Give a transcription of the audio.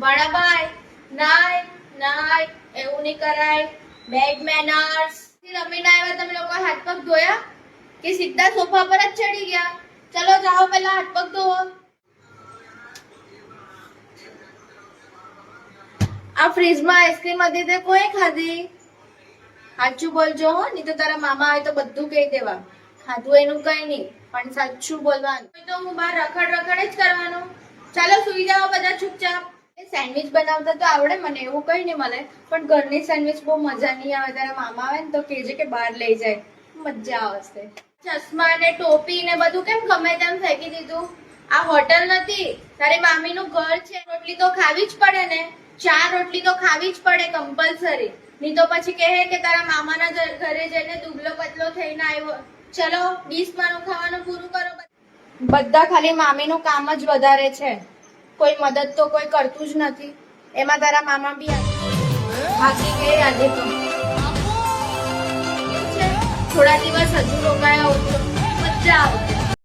માણાભાઈ નાય નાય એવું નહીં કરાય. Bed manners. રમીને આવ્યા તમે લોકો હાથ પગ ધોયા કે સીધા સોફા પર જ ચડી ગયા? ચલો જાઓ પહેલા હાથ પગ ધોવો. આ ફ્રીજમાં આઈસ્ક્રીમ હતી તે કોઈ ખાધી? સાચું બોલજો હો, નહીં તો તારા મામા આવે તો બધું કહી દેવા. ખાધું એનું કઈ નહીં, પણ સાચું બોલવાનું. તો હું બહાર રખડ જ કરવાનું. ચાલો સુઈ જાઓ બધા ચૂપચાપ. સેન્ડવિચ બનાવતા તો આવડે મને, એવું કઈ નહીં મળે, પણ ઘરની સેન્ડવિચ બહુ મજા નહીં આવે. તારા મામા આવે ને તો કહેજે કે બહાર લઈ જાય, મજા આવશે. ચશ્મા ને ટોપી ને બધું કેમ ગમે તેમ ફેંકી દીધું? આ હોટલ નથી, તારી મામીનું ઘર છે. રોટલી તો ખાવી જ પડે ને, 4 રોટલી તો ખાવી જ પડે કમ્પલસરી. નહીં તો પછી કહે કે તારા મામાના ઘરે જઈને દુબળો પતલો થઈને આવ્યો. ચલો ડીશમાંનું ખાવાનું પૂરું કરો. બધા ખાલી મામીનું કામ જ વધારે છે, કોઈ મદદ તો કોઈ કરતું જ નથી. એમાં તારા મામા બી થાકી ગઈ આજે તો. થોડા દિવસ હજુ રોકાયા હોત તો મજા આવતી.